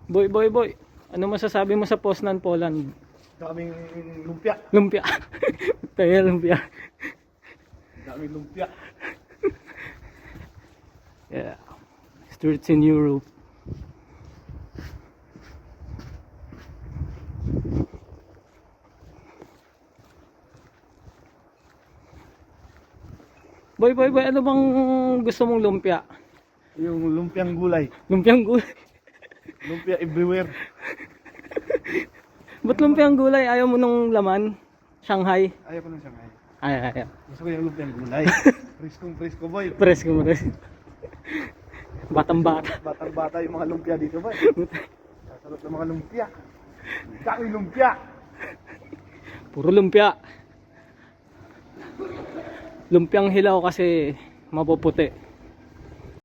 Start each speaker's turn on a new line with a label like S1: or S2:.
S1: Boy. Ano masasabi mo sa Poznan, Poland?
S2: Daming lumpia.
S1: Lumpia. Tayo lumpia.
S2: Daming lumpia.
S1: Yeah. Streets in Europe. Boy, ano bang gusto mong lumpia?
S2: Yung lumpiang gulay.
S1: Lumpiang gulay.
S2: Lumpia everywhere.
S1: Ba't lumpiang gulay? Ayaw mo nung laman? Shanghai?
S2: Ayaw ko ng Shanghai.
S1: Ay.
S2: Gusto ko yung lumpiang gulay. Presko boy.
S1: Press ko. Batang bata.
S2: Batang bata yung mga lumpia dito boy. Sasalot ng mga lumpia. Daming lumpia.
S1: Puro lumpia. Lumpiang hilaw kasi mapuputi.